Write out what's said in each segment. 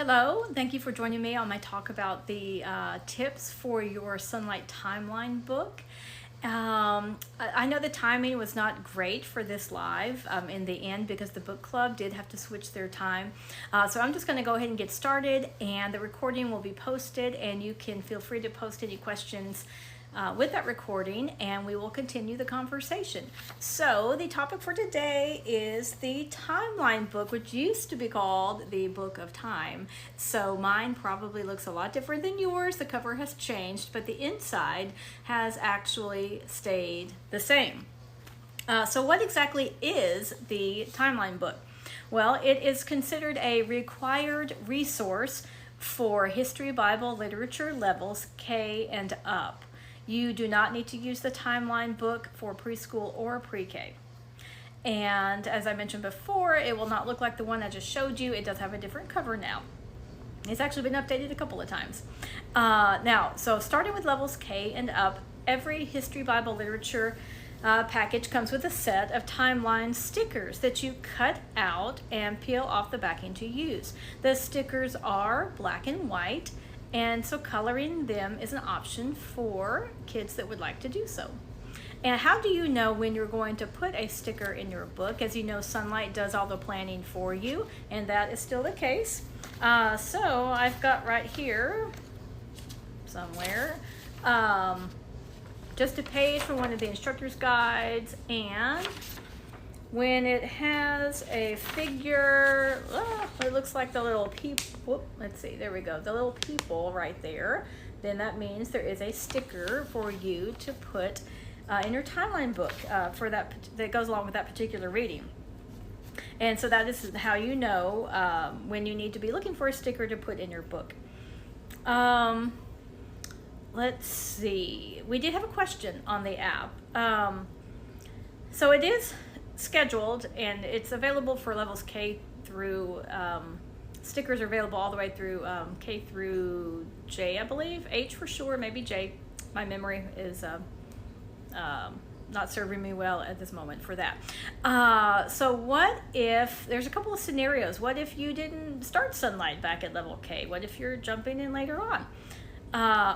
Hello, thank you for joining me on my talk about the tips for your Sonlight timeline book. I know the timing was not great for this live in the end because the book club did have to switch their time. So I'm just going to go ahead and get started, and the recording will be posted, and you can feel free to post any questions with that recording, and we will continue the conversation. So the topic for today is the timeline book, which used to be called the Book of Time. So mine probably looks a lot different than yours. The cover has changed, but the inside has actually stayed the same. So what exactly is the timeline book? Well, it is considered a required resource for history, Bible, literature levels K and up. You do not need to use the timeline book for preschool or pre-K. And as I mentioned before, it will not look like the one I just showed you. It does have a different cover now. It's actually been updated a couple of times. So starting with levels K and up, every history, Bible, literature package comes with a set of timeline stickers that you cut out and peel off the backing to use. The stickers are black and white, and so coloring them is an option for kids that would like to do so. And how do you know when you're going to put a sticker in your book? As you know, Sonlight does all the planning for you, and that is still the case. So I've got right here somewhere just a page from one of the instructor's guides, and when it has a figure, it looks like the little people, let's see, there we go, the little people right there, then that means there is a sticker for you to put in your timeline book for that goes along with that particular reading. And so that is how you know when you need to be looking for a sticker to put in your book. Let's see, we did have a question on the app. So it is scheduled, and it's available for levels K through, stickers are available all the way through K through J, I believe. H for sure, maybe J. My memory is not serving me well at this moment for that. So what if, there's a couple of scenarios. What if you didn't start Sonlight back at level K? What if you're jumping in later on?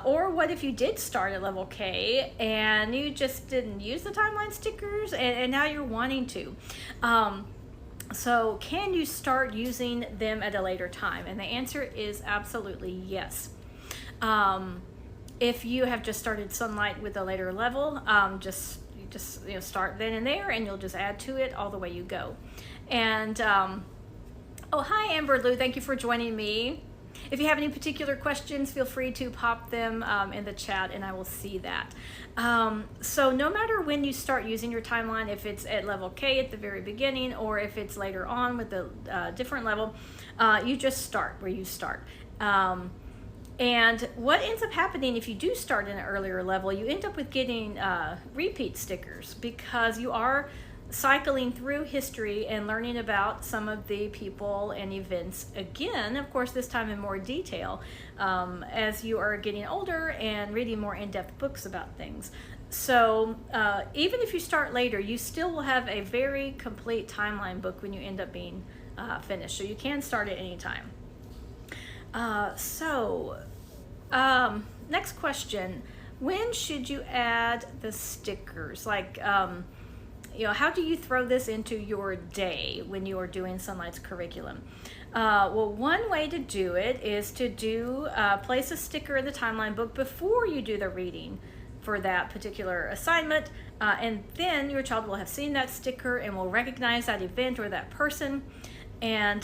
Or what if you did start at level K and you just didn't use the timeline stickers and now you're wanting to? So can you start using them at a later time? And the answer is absolutely yes. If you have just started Sonlight with a later level, just start then and there, and you'll just add to it all the way you go. And oh, hi Amber Lou, thank you for joining me. If you have any particular questions, feel free to pop them in the chat, and I will see that. So no matter when you start using your timeline, if it's at level K at the very beginning, or if it's later on with a different level, you just start where you start. And what ends up happening if you do start in an earlier level, you end up with getting repeat stickers, because you are cycling through history and learning about some of the people and events again, of course this time in more detail, as you are getting older and reading more in-depth books about things. So even if you start later, you still will have a very complete timeline book when you end up being finished, so you can start at any time. Next question, when should you add the stickers? Like how do you throw this into your day when you are doing Sonlight's curriculum? Well, one way to do it is to place a sticker in the timeline book before you do the reading for that particular assignment, and then your child will have seen that sticker and will recognize that event or that person, and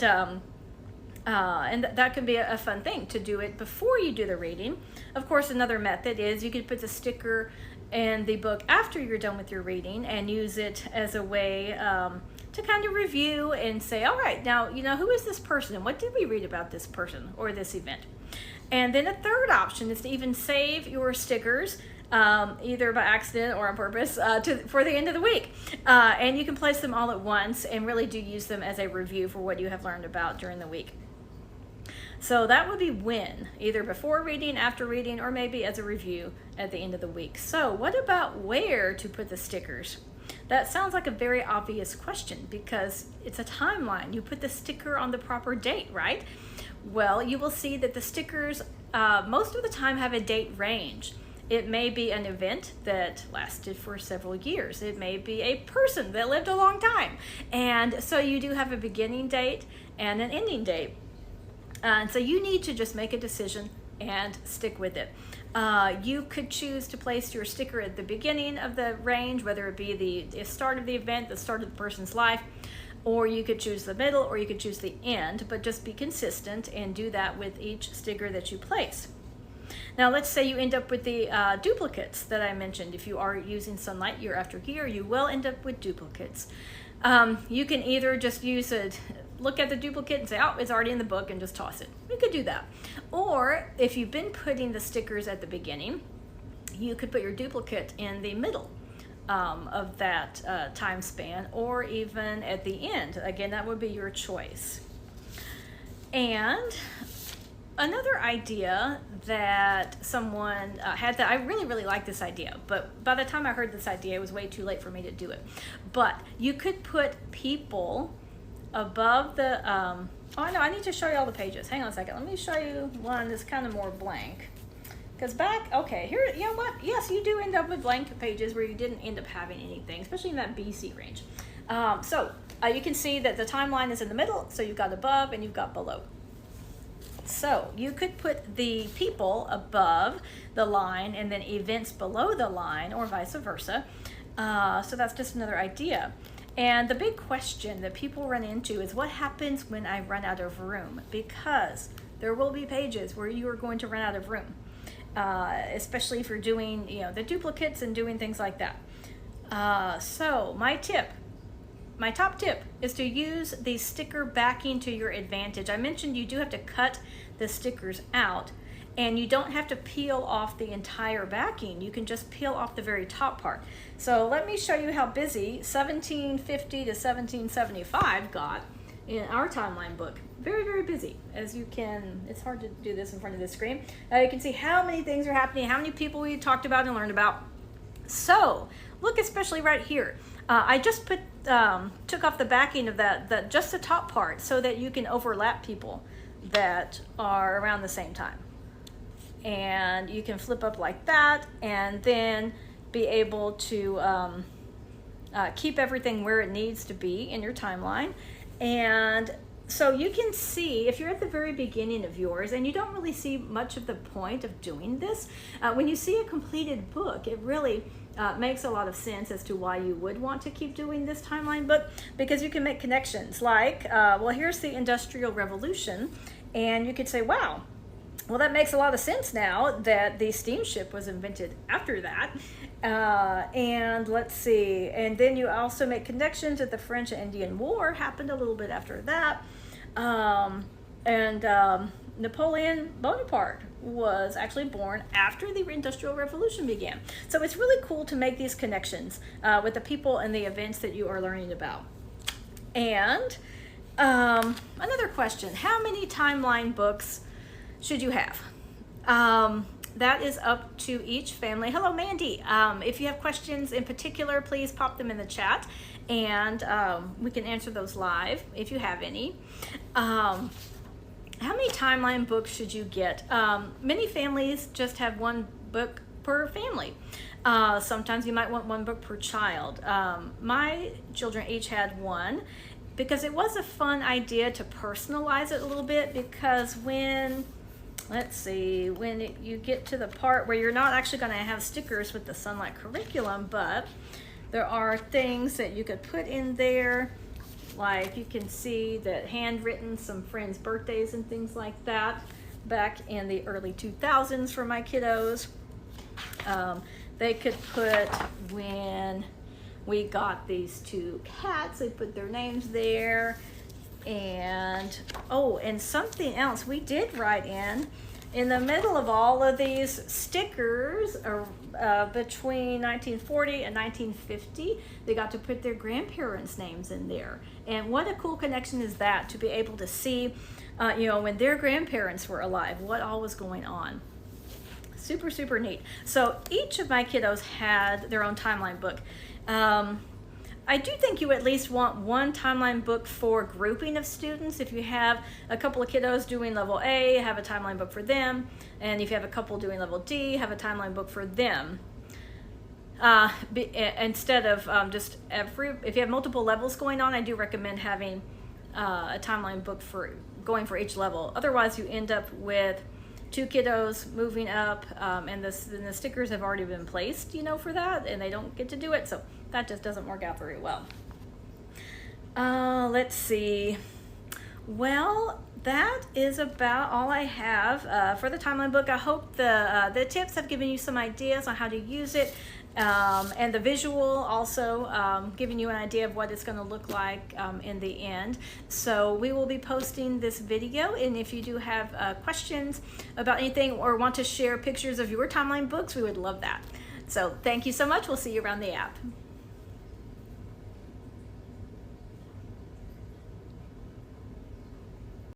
that can be a fun thing to do it before you do the reading. Of course, another method is you could put the sticker in the book after you're done with your reading and use it as a way to kind of review and say, all right, now, who is this person and what did we read about this person or this event? And then a third option is to even save your stickers, either by accident or on purpose, for the end of the week. And you can place them all at once and really do use them as a review for what you have learned about during the week. So that would be when, either before reading, after reading, or maybe as a review at the end of the week. So what about where to put the stickers? That sounds like a very obvious question because it's a timeline. You put the sticker on the proper date, right? Well, you will see that the stickers most of the time have a date range. It may be an event that lasted for several years. It may be a person that lived a long time. And so you do have a beginning date and an ending date. And so you need to just make a decision and stick with it. You could choose to place your sticker at the beginning of the range, whether it be the start of the event, the start of the person's life, or you could choose the middle, or you could choose the end, but just be consistent and do that with each sticker that you place. Now let's say you end up with the duplicates that I mentioned. If you are using Sonlight year after year, you will end up with duplicates. You can either just look at the duplicate and say, oh, it's already in the book, and just toss it. You could do that. Or if you've been putting the stickers at the beginning, you could put your duplicate in the middle of that time span, or even at the end. Again, that would be your choice. And another idea that someone had, that I really like this idea, but by the time I heard this idea, it was way too late for me to do it. But you could put people above the, oh no, I need to show you all the pages. Hang on a second. Let me show you one that's kind of more blank. Because okay, here, you know what? Yes, you do end up with blank pages where you didn't end up having anything, especially in that BC range. You can see that the timeline is in the middle, so you've got above and you've got below. So you could put the people above the line and then events below the line, or vice versa. So that's just another idea. And the big question that people run into is, what happens when I run out of room? Because there will be pages where you are going to run out of room, especially if you're doing, the duplicates and doing things like that. So my top tip is to use the sticker backing to your advantage. I mentioned you do have to cut the stickers out, and you don't have to peel off the entire backing. You can just peel off the very top part. So let me show you how busy 1750 to 1775 got in our timeline book. Very busy. As you can, it's hard to do this in front of the screen. You can see how many things are happening, how many people we talked about and learned about. So look, especially right here. I just took off the backing of just the top part, so that you can overlap people that are around the same time. And you can flip up like that, and then be able to keep everything where it needs to be in your timeline. And so you can see, if you're at the very beginning of yours and you don't really see much of the point of doing this, when you see a completed book, it really makes a lot of sense as to why you would want to keep doing this timeline book, because you can make connections like, well, here's the Industrial Revolution, and you could say, wow, well, that makes a lot of sense now that the steamship was invented after that. And let's see, and then you also make connections that the French and Indian War happened a little bit after that. Napoleon Bonaparte was actually born after the Industrial Revolution began. So it's really cool to make these connections with the people and the events that you are learning about. And another question, how many timeline books should you have? That is up to each family. Hello, Mandy. If you have questions in particular, please pop them in the chat, and we can answer those live if you have any. How many timeline books should you get? Many families just have one book per family. Sometimes you might want one book per child. My children each had one, because it was a fun idea to personalize it a little bit, because when you get to the part where you're not actually going to have stickers with the Sonlight curriculum, but there are things that you could put in there, like you can see that handwritten, some friends' birthdays and things like that back in the early 2000s for my kiddos. They could put when we got these two cats, they put their names there. And something else we did write in the middle of all of these stickers, between 1940 and 1950, they got to put their grandparents' names in there. And what a cool connection is that, to be able to see, when their grandparents were alive, what all was going on. Super neat. So each of my kiddos had their own timeline book. I do think you at least want one timeline book for grouping of students. If you have a couple of kiddos doing level A, have a timeline book for them. And if you have a couple doing level D, have a timeline book for them. Instead of if you have multiple levels going on, I do recommend having a timeline book for going for each level. Otherwise, you end up with 2 kiddos moving up, and the stickers have already been placed, for that, and they don't get to do it. So that just doesn't work out very well. Let's see. Well, that is about all I have for the timeline book. I hope the tips have given you some ideas on how to use it, and the visual also giving you an idea of what it's going to look like in the end. So we will be posting this video, and if you do have questions about anything or want to share pictures of your timeline books, we would love that. So thank you so much. We'll see you around the app.